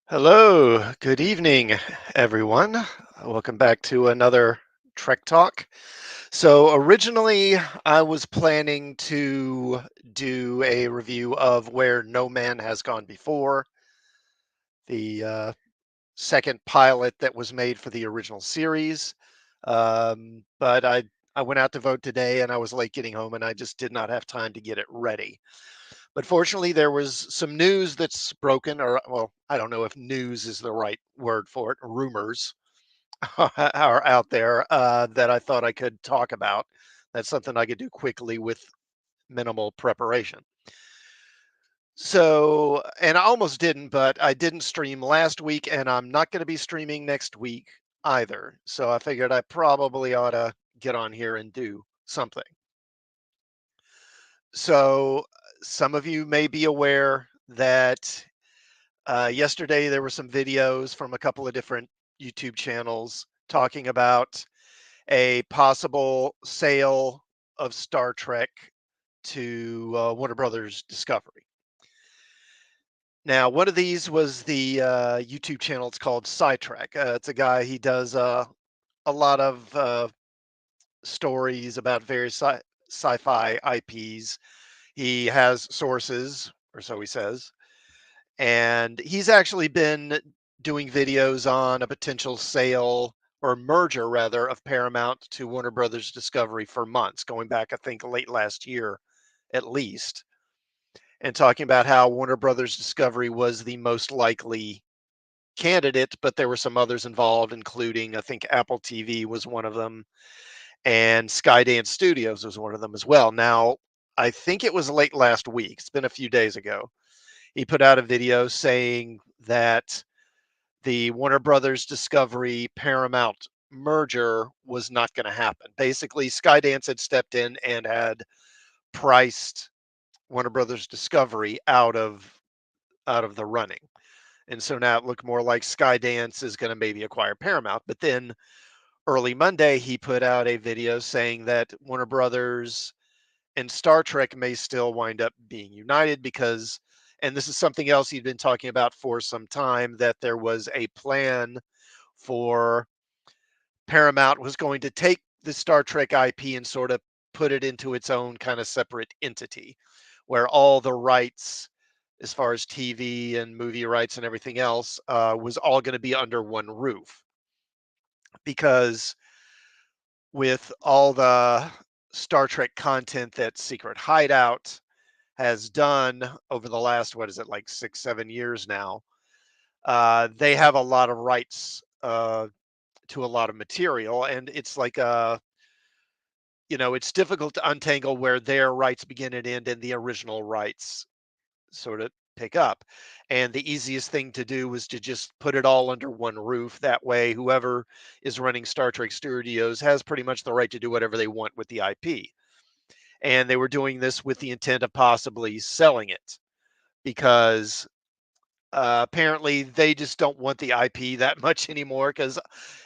Hello, good evening, everyone. Welcome back to another Trek Talk. So, originally, I was planning to do a review of Where No Man Has Gone Before, the second pilot that was made for the original series. But I went out to vote today and I was late getting home and I just did not have time to get it ready. But fortunately, there was some news that's broken, or well, I don't know if news is the right word for it. Rumors are out there that I thought I could talk about. That's something I could do quickly with minimal preparation. So, and I almost didn't, but I didn't stream last week, and I'm not going to be streaming next week either. So I figured I probably ought to get on here and do something. So, some of you may be aware that yesterday, there were some videos from a couple of different YouTube channels talking about a possible sale of Star Trek to Warner Brothers Discovery. Now, one of these was the YouTube channel. It's called Sidetrack. It's a guy. He does a lot of stories about various sci-fi IPs. He has sources, or so he says, and he's actually been doing videos on a potential sale or merger rather of Paramount to Warner Brothers Discovery for months, going back I think late last year at least, and talking about how Warner Brothers Discovery was the most likely candidate, but there were some others involved, including I think Apple TV was one of them, and Skydance Studios was one of them as well. Now, I think it was late last week. It's been a few days ago. He put out a video saying that the Warner Brothers Discovery Paramount merger was not going to happen. Basically, Skydance had stepped in and had priced Warner Brothers Discovery out of the running. And so now it looked more like Skydance is going to maybe acquire Paramount. But then early Monday, he put out a video saying that Warner Brothers and Star Trek may still wind up being united because, and this is something else he'd been talking about for some time, that there was a plan for Paramount was going to take the Star Trek IP and sort of put it into its own kind of separate entity where all the rights as far as TV and movie rights and everything else was all going to be under one roof because with all the Star Trek content that Secret Hideout has done over the last, what is it, like 6, 7 years now, they have a lot of rights to a lot of material. And it's like it's difficult to untangle where their rights begin and end and the original rights sort of pick up. And the easiest thing to do was to just put it all under one roof. That way, whoever is running Star Trek Studios has pretty much the right to do whatever they want with the IP. And they were doing this with the intent of possibly selling it because apparently they just don't want the IP that much anymore because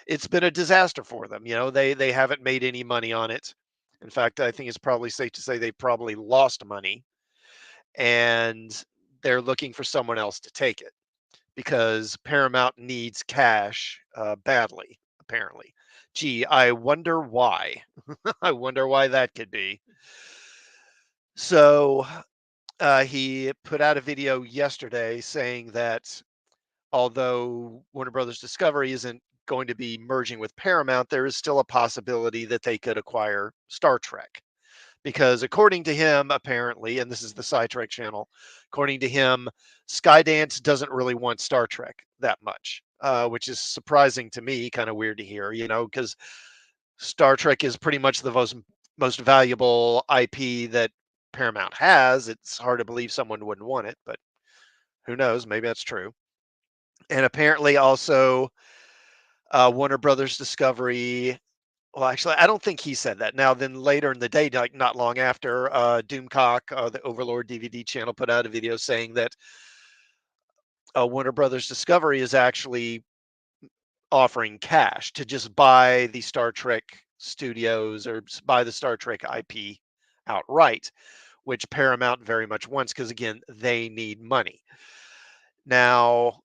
it's been a disaster for them. They haven't made any money on it. In fact, I think it's probably safe to say they probably lost money, and they're looking for someone else to take it because Paramount needs cash badly, apparently. Gee, I wonder why. I wonder why that could be. So he put out a video yesterday saying that although Warner Brothers Discovery isn't going to be merging with Paramount, there is still a possibility that they could acquire Star Trek. Because according to him, apparently, and this is the Sidetrack channel, according to him, Skydance doesn't really want Star Trek that much, which is surprising to me, kind of weird to hear, because Star Trek is pretty much the most valuable IP that Paramount has. It's hard to believe someone wouldn't want it, but who knows? Maybe that's true. And apparently, also, Warner Brothers Discovery. Well, actually, I don't think he said that. Now, then later in the day, like not long after, Doomcock, the Overlord DVD channel, put out a video saying that Warner Brothers Discovery is actually offering cash to just buy the Star Trek studios or buy the Star Trek IP outright, which Paramount very much wants because, again, they need money. Now,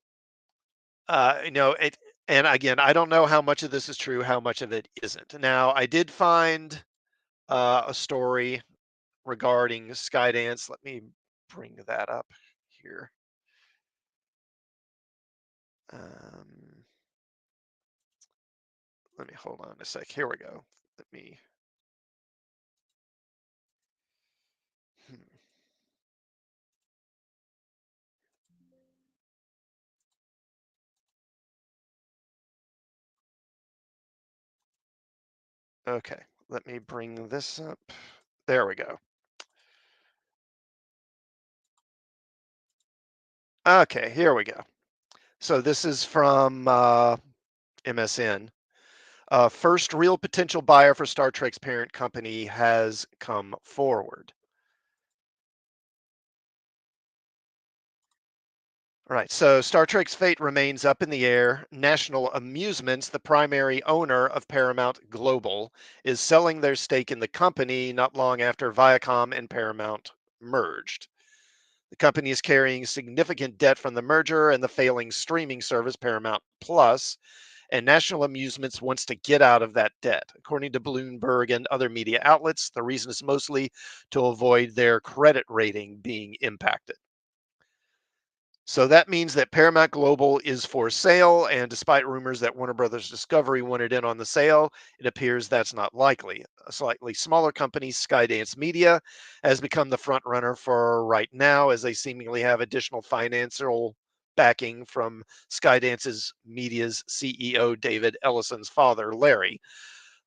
it, and again, I don't know how much of this is true, how much of it isn't. Now, I did find a story regarding Skydance. Let me bring that up here. Um, Let me hold on a sec. Here we go. Let me. hmm, Okay, let me bring this up. There we go. Okay, here we go. So this is from MSN. First real potential buyer for Star Trek's parent company has come forward. Right. So Star Trek's fate remains up in the air. National Amusements, the primary owner of Paramount Global, is selling their stake in the company not long after Viacom and Paramount merged. The company is carrying significant debt from the merger and the failing streaming service Paramount Plus, and National Amusements wants to get out of that debt. According to Bloomberg and other media outlets, the reason is mostly to avoid their credit rating being impacted. So that means that Paramount Global is for sale, and despite rumors that Warner Brothers Discovery wanted in on the sale, it appears that's not likely. A slightly smaller company, Skydance Media, has become the front runner for right now, as they seemingly have additional financial backing from Skydance's Media's CEO David Ellison's father, Larry.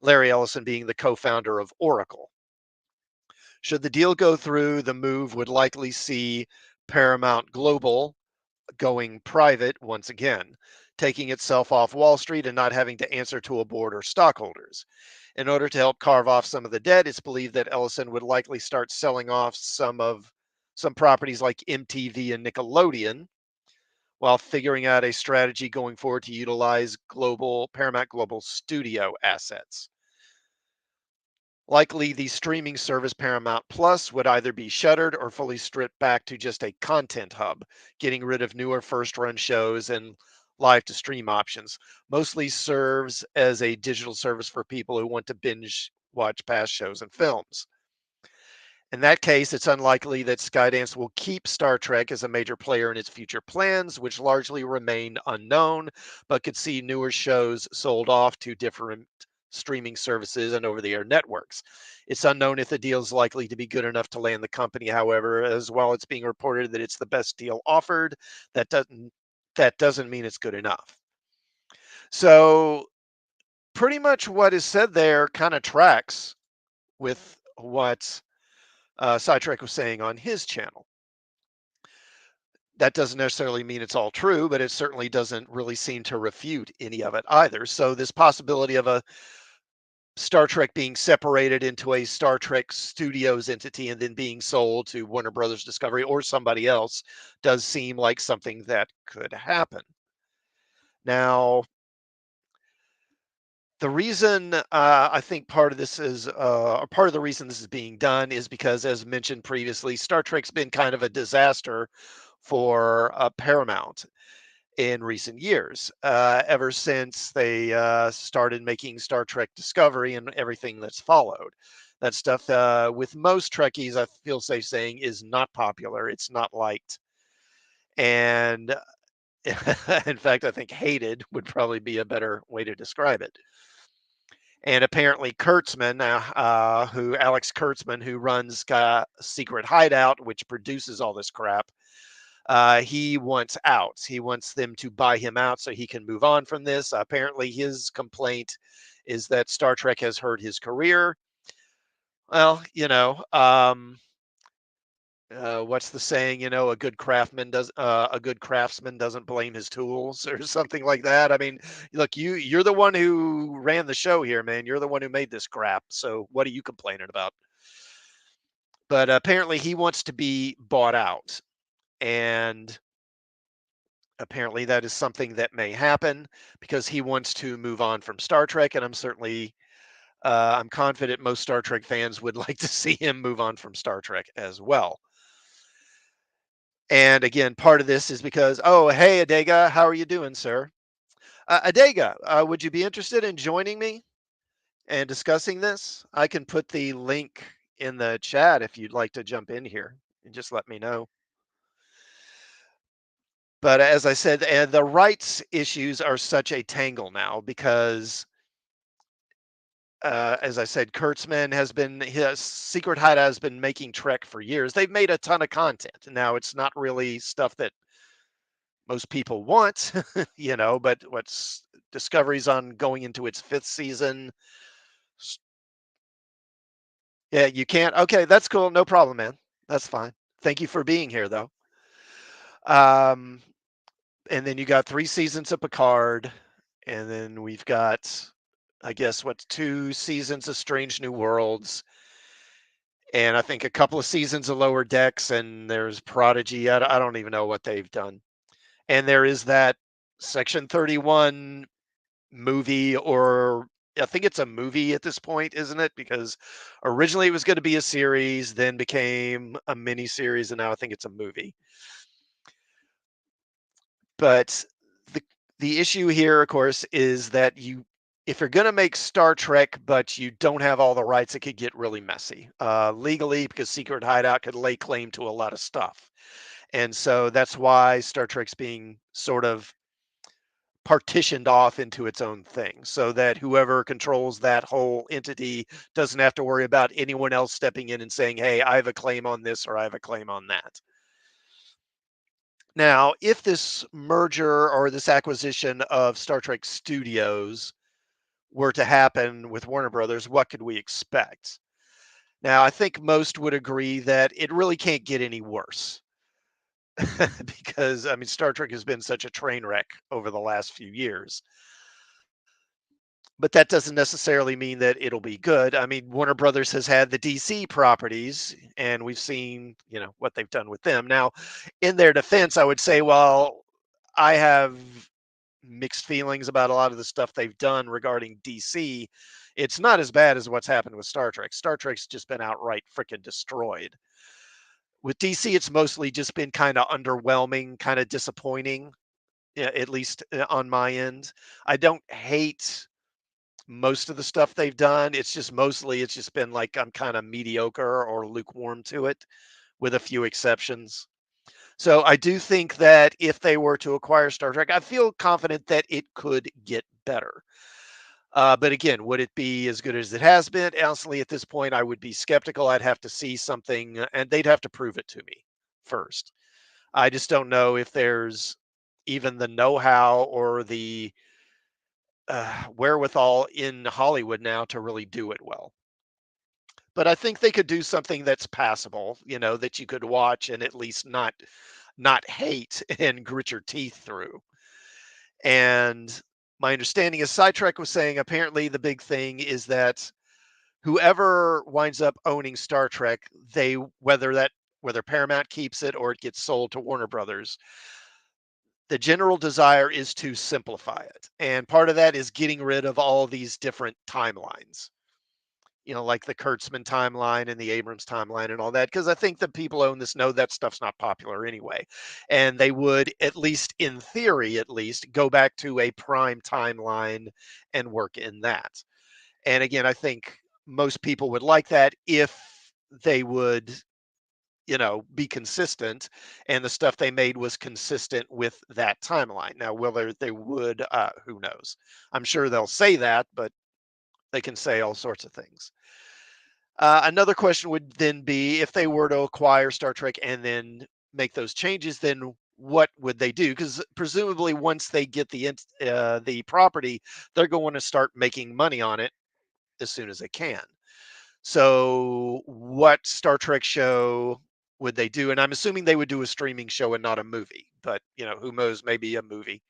Larry Ellison being the co-founder of Oracle. Should the deal go through, the move would likely see Paramount Global going private once again, taking itself off Wall Street and not having to answer to a board or stockholders. In order to help carve off some of the debt, it's believed that Ellison would likely start selling off some properties like MTV and Nickelodeon while figuring out a strategy going forward to utilize global Paramount Global studio assets. Likely, the streaming service Paramount Plus would either be shuttered or fully stripped back to just a content hub, getting rid of newer first run shows and live to stream options. Mostly serves as a digital service for people who want to binge watch past shows and films. In that case, it's unlikely that Skydance will keep Star Trek as a major player in its future plans, which largely remain unknown, but could see newer shows sold off to different streaming services and over the air networks. It's unknown if the deal is likely to be good enough to land the company, however, as well it's being reported that it's the best deal offered. That doesn't that doesn't mean it's good enough. So pretty much what is said there kind of tracks with what Sidetrack was saying on his channel. That doesn't necessarily mean it's all true, but it certainly doesn't really seem to refute any of it either. So this possibility of a Star Trek being separated into a Star Trek Studios entity and then being sold to Warner Brothers Discovery or somebody else does seem like something that could happen. Now, the reason I think part of this is, or part of the reason this is being done is because, as mentioned previously, Star Trek's been kind of a disaster for Paramount in recent years, ever since they started making Star Trek Discovery and everything that's followed. That stuff, with most Trekkies, I feel safe saying, is not popular. It's not liked. And in fact, I think hated would probably be a better way to describe it. And apparently, Kurtzman, who Alex Kurtzman, who runs Secret Hideout, which produces all this crap, he wants out. He wants them to buy him out so he can move on from this. Apparently, his complaint is that Star Trek has hurt his career. Well, what's the saying? A good craftsman doesn't blame his tools, or something like that. I mean, look, you're the one who ran the show here, man. You're the one who made this crap. So what are you complaining about? But apparently, he wants to be bought out, and apparently that is something that may happen because he wants to move on from Star Trek, and I'm confident most Star Trek fans would like to see him move on from Star Trek as well. And again, part of this is because, oh, hey, Adega, how are you doing, sir? Adega, would you be interested in joining me and discussing this? I can put the link in the chat if you'd like to jump in here and just let me know. But as I said, the rights issues are such a tangle now because, as I said, Kurtzman has been his Secret Hideout has been making Trek for years. They've made a ton of content. Now it's not really stuff that most people want, but what's Discovery's on going into its fifth season. Yeah, you can't. Okay, that's cool. No problem, man. That's fine. Thank you for being here, though. Um, and then you got 3 seasons of Picard, and then we've got, I guess, what, 2 seasons of Strange New Worlds, and I think a couple of seasons of Lower Decks, and there's Prodigy. I don't even know what they've done. And there is that Section 31 movie, or I think it's a movie at this point, isn't it? Because originally it was going to be a series, then became a mini series, and now I think it's a movie. But the the issue here, of course, is that if you're going to make Star Trek, but you don't have all the rights, it could get really messy legally because Secret Hideout could lay claim to a lot of stuff, and so that's why Star Trek's being sort of partitioned off into its own thing so that whoever controls that whole entity doesn't have to worry about anyone else stepping in and saying, hey, I have a claim on this or I have a claim on that. Now, if this merger or this acquisition of Star Trek Studios were to happen with Warner Brothers, what could we expect? Now, I think most would agree that it really can't get any worse because, I mean, Star Trek has been such a train wreck over the last few years. But that doesn't necessarily mean that it'll be good. I mean, Warner Brothers has had the DC properties, and we've seen, what they've done with them. Now, in their defense, I would say, well, I have mixed feelings about a lot of the stuff they've done regarding DC. It's not as bad as what's happened with Star Trek. Star Trek's just been outright freaking destroyed. With DC, it's mostly just been kind of underwhelming, kind of disappointing, yeah, at least on my end. I don't hate most of the stuff they've done. It's just been like I'm kind of mediocre or lukewarm to it, with a few exceptions. So I do think that if they were to acquire Star Trek, I feel confident that it could get better. But again, would it be as good as it has been? Honestly, at this point, I would be skeptical. I'd have to see something, and they'd have to prove it to me first. I just don't know if there's even the know-how or the wherewithal in Hollywood now to really do it well. But I think they could do something that's passable, that you could watch and at least not hate and grit your teeth through. And my understanding is Sidetrack was saying apparently the big thing is that whoever winds up owning Star Trek, they whether Paramount keeps it or it gets sold to Warner Brothers, the general desire is to simplify it. And part of that is getting rid of all these different timelines, like the Kurtzman timeline and the Abrams timeline and all that, because I think the people who own this know that stuff's not popular anyway. And they would, at least in theory, at least, go back to a prime timeline and work in that. And again, I think most people would like that if they would, be consistent and the stuff they made was consistent with that timeline. Now, whether they would, who knows? I'm sure they'll say that, but they can say all sorts of things. Another question would then be if they were to acquire Star Trek and then make those changes, then what would they do? Because presumably, once they get the property, they're going to start making money on it as soon as they can. So, what Star Trek show would they do? And I'm assuming they would do a streaming show and not a movie. But who knows? Maybe a movie.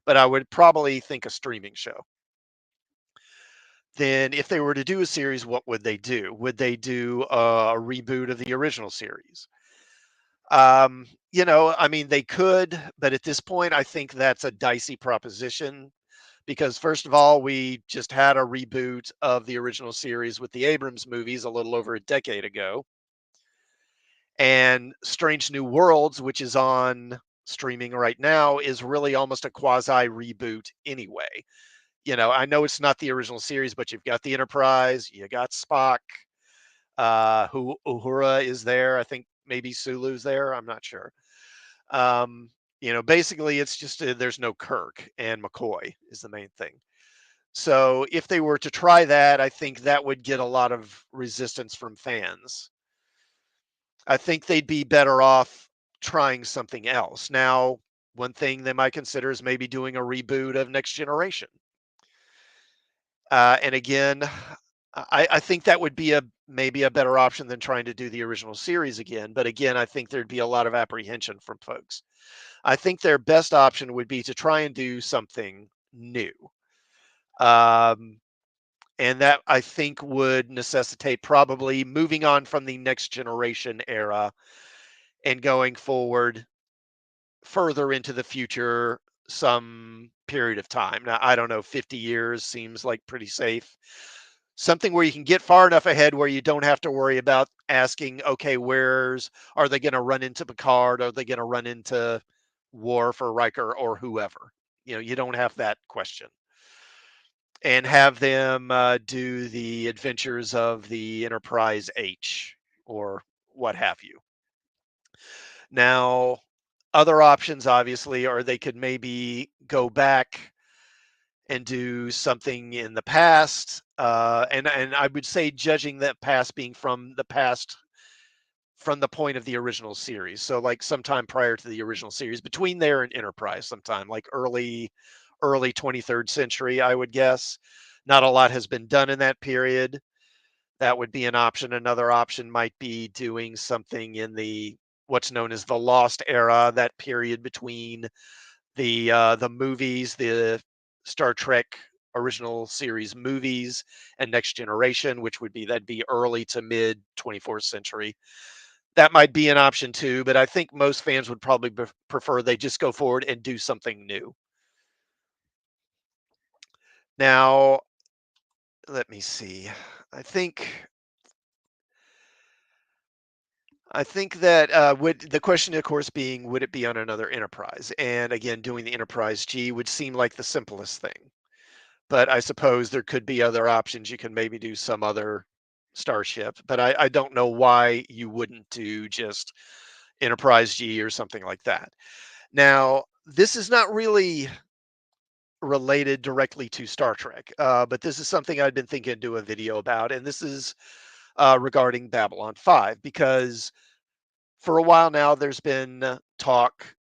But I would probably think a streaming show. Then if they were to do a series, what would they do? Would they do a reboot of the original series? I mean, they could, but at this point, I think that's a dicey proposition because, first of all, we just had a reboot of the original series with the Abrams movies a little over a decade ago. And Strange New Worlds, which is on streaming right now is really almost a quasi reboot anyway. I know it's not the original series, but you've got the Enterprise, you got Spock, who Uhura is there. I think maybe Sulu's there. I'm not sure. Um, basically it's just there's no Kirk, and McCoy is the main thing. So if they were to try that, I think that would get a lot of resistance from fans. I think they'd be better off trying something else. Now, one thing they might consider is maybe doing a reboot of Next Generation. And again, I think that would be maybe a better option than trying to do the original series again. But again, I think there'd be a lot of apprehension from folks. I think their best option would be to try and do something new. Um, and that I think would necessitate probably moving on from the Next Generation era and going forward further into the future some period of time. Now, I don't know, 50 years seems like pretty safe. Something where you can get far enough ahead where you don't have to worry about asking, okay, are they going to run into Picard? Are they going to run into Worf or Riker or whoever? You don't have that question. And have them do the adventures of the Enterprise H or what have you. Now, other options obviously are they could maybe go back and do something in the past, and I would say judging that past being from the past from the point of the original series. So like sometime prior to the original series, between there and Enterprise, sometime like early 23rd century, I would guess. Not a lot has been done in that period. That would be an option. Another option might be doing something in the what's known as the Lost Era, that period between the movies, the Star Trek original series movies, and Next Generation, which that'd be early to mid 24th century. That might be an option too, but I think most fans would probably prefer they just go forward and do something new. Now, let me see. I think I think that would the question, of course, being would it be on another Enterprise? And again, doing the Enterprise G would seem like the simplest thing. But I suppose there could be other options. You can maybe do some other starship, but I don't know why you wouldn't do just Enterprise G or something like that. Now, this is not really related directly to Star Trek, but this is something I've been thinking to do a video about, and this is regarding Babylon 5, because for a while now there's been talk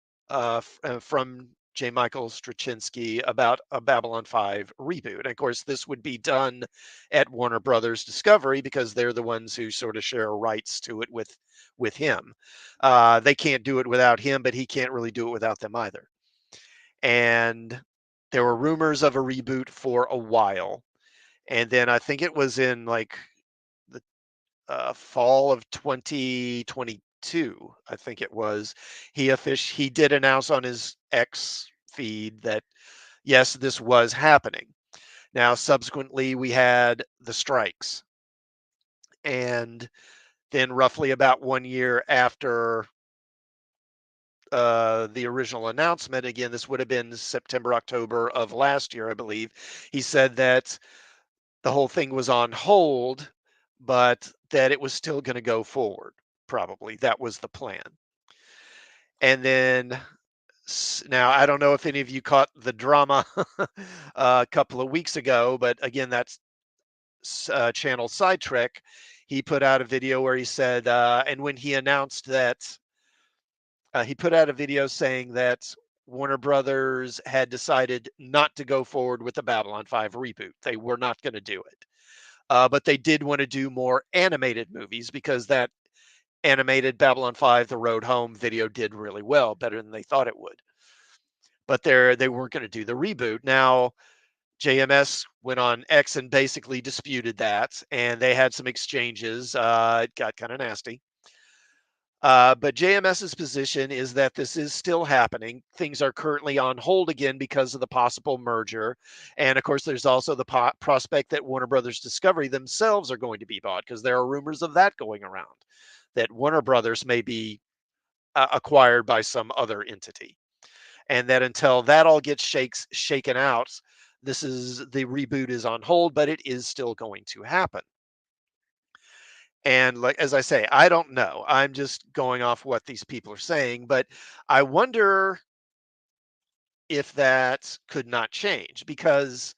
from J. Michael Straczynski about a Babylon 5 reboot. And of course, this would be done at Warner Brothers Discovery because they're the ones who sort of share rights to it with him. They can't do it without him, but he can't really do it without them either. And there were rumors of a reboot for a while. And then I think it was in like the fall of 2022, I think it was, he did announce on his X feed that yes, this was happening. Now, subsequently, we had the strikes, and then roughly about 1 year after the original announcement, again, this would have been September, October of last year, I believe. He said that the whole thing was on hold, but that it was still going to go forward. Probably that was the plan. And then now I don't know if any of you caught the drama a couple of weeks ago, but again, that's channel Side Trek. He put out a video where he said, and when he announced that, he put out a video saying that Warner Brothers had decided not to go forward with the Babylon 5 reboot. They were not going to do it. But they did want to do more animated movies because that animated Babylon 5, The Road Home video did really well, better than they thought it would. But they weren't going to do the reboot. Now, JMS went on X and basically disputed that, and they had some exchanges. It got kind of nasty. But JMS's position is that this is still happening. Things are currently on hold again because of the possible merger. And of course, there's also the prospect that Warner Brothers Discovery themselves are going to be bought because there are rumors of that going around, that Warner Brothers may be acquired by some other entity, and that until that all gets shaken out, the reboot is on hold, but it is still going to happen. And like as I say, I don't know. I'm just going off what these people are saying, but I wonder if that could not change, because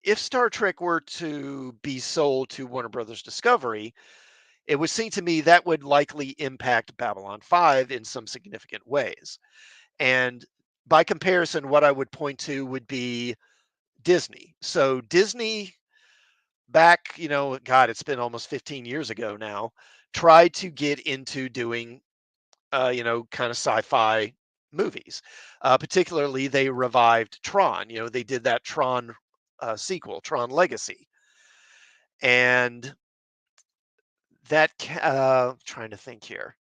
if Star Trek were to be sold to Warner Brothers Discovery, it would seem to me that would likely impact Babylon 5 in some significant ways. And by comparison, what I would point to would be Disney. So Disney back, God, it's been almost 15 years ago now, tried to get into doing, kind of sci-fi movies. Particularly, they revived Tron. They did that Tron sequel, Tron Legacy, and trying to think here.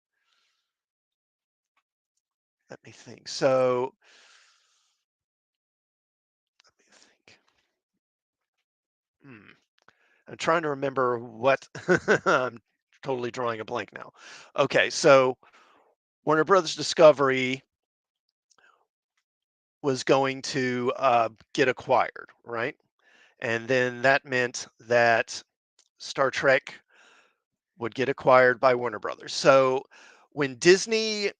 Let me think. So let me think. Hmm. I'm trying to remember what. I'm totally drawing a blank now. Okay, so Warner Brothers Discovery was going to get acquired, right? And then that meant that Star Trek would get acquired by Warner Brothers. So when Disney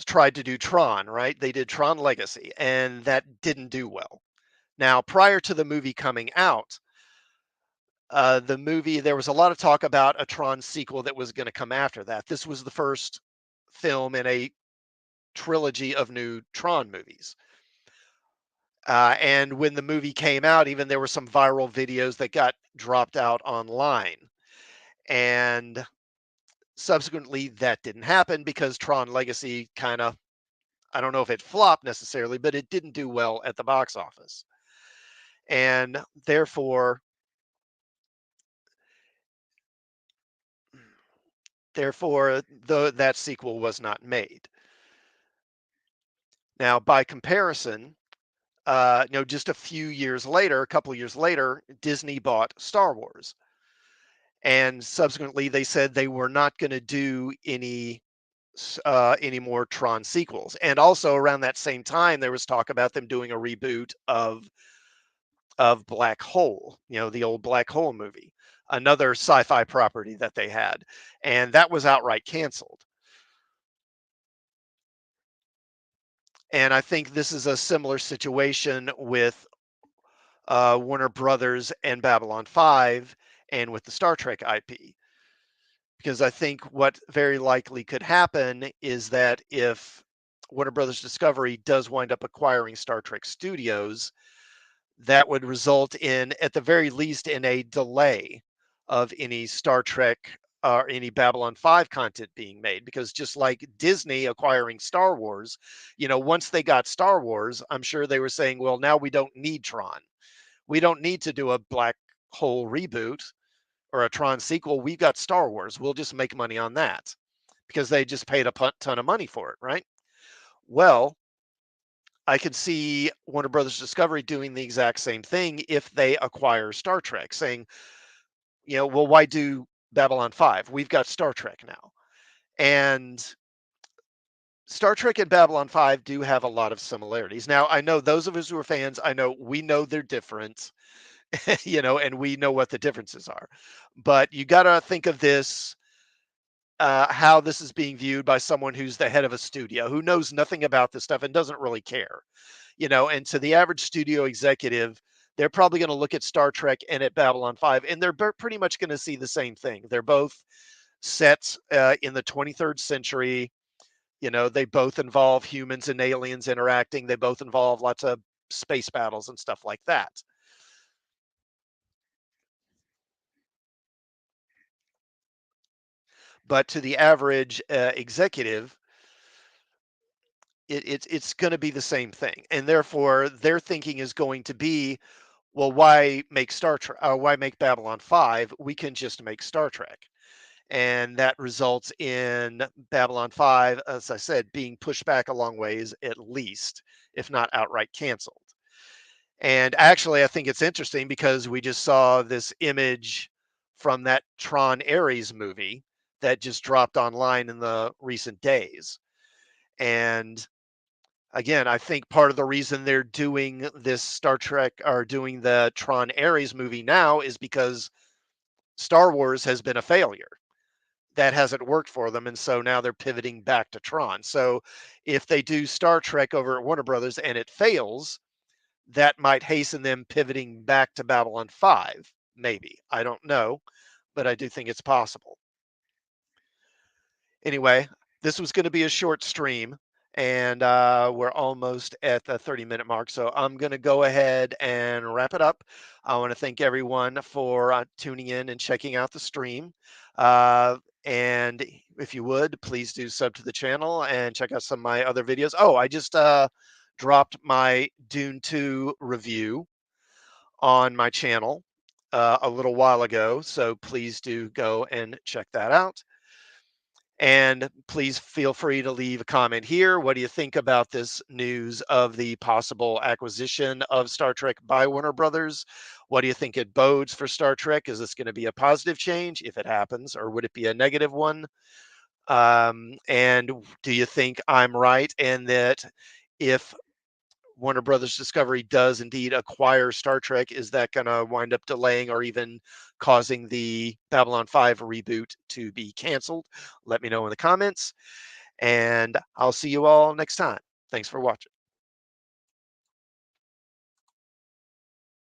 tried to do Tron, right, they did Tron Legacy, and that didn't do well. Now, prior to the movie coming out, there was a lot of talk about a Tron sequel that was going to come after that. This was the first film in a trilogy of new Tron movies. And when the movie came out, even there were some viral videos that got dropped out online. And subsequently, that didn't happen because Tron Legacy kind of, I don't know if it flopped necessarily, but it didn't do well at the box office. And therefore, that sequel was not made. Now, by comparison, just a few years later, a couple of years later, Disney bought Star Wars. And subsequently, they said they were not going to do any more Tron sequels. And also around that same time, there was talk about them doing a reboot of Black Hole, the old Black Hole movie, another sci-fi property that they had, and that was outright canceled. And I think this is a similar situation with Warner Brothers and Babylon 5 and with the Star Trek IP. Because I think what very likely could happen is that if Warner Brothers Discovery does wind up acquiring Star Trek Studios, that would result in, at the very least, in a delay of any Star Trek or any Babylon 5 content being made. Because just like Disney acquiring Star Wars, once they got Star Wars, I'm sure they were saying, well, now we don't need Tron. We don't need to do a Black Hole reboot or a Tron sequel. We've got Star Wars. We'll just make money on that because they just paid a ton of money for it, right? Well, I could see Warner Brothers Discovery doing the exact same thing if they acquire Star Trek, saying, well, why do Babylon 5? We've got Star Trek now. And Star Trek and Babylon 5 do have a lot of similarities. Now, I know those of us who are fans, I know we know they're different, and we know what the differences are. But you got to think of this, how this is being viewed by someone who's the head of a studio who knows nothing about this stuff and doesn't really care. And to the average studio executive, they're probably going to look at Star Trek and at Babylon 5, and they're pretty much going to see the same thing. They're both set in the 23rd century. They both involve humans and aliens interacting. They both involve lots of space battles and stuff like that. But to the average executive, it's going to be the same thing, and therefore their thinking is going to be, well, why make Star Trek? Why make Babylon 5? We can just make Star Trek. And that results in Babylon 5, as I said, being pushed back a long ways, at least, if not outright canceled. And actually, I think it's interesting because we just saw this image from that Tron Ares movie that just dropped online in the recent days. And again, I think part of the reason they're doing this Star Trek or doing the Tron Ares movie now is because Star Wars has been a failure. That hasn't worked for them, and so now they're pivoting back to Tron. So if they do Star Trek over at Warner Brothers and it fails, that might hasten them pivoting back to Babylon 5, maybe. I don't know, but I do think it's possible. Anyway, this was going to be a short stream, and we're almost at the 30-minute mark. So I'm going to go ahead and wrap it up. I want to thank everyone for tuning in and checking out the stream. And if you would, please do sub to the channel and check out some of my other videos. Oh, I just dropped my Dune 2 review on my channel a little while ago. So please do go and check that out. And please feel free to leave a comment here. What do you think about this news of the possible acquisition of Star Trek by Warner Brothers? What do you think it bodes for Star Trek? Is this going to be a positive change if it happens, or would it be a negative one? And do you think I'm right in that if Warner Brothers Discovery does indeed acquire Star Trek, is that going to wind up delaying or even causing the Babylon 5 reboot to be canceled? Let me know in the comments, and I'll see you all next time. Thanks for watching.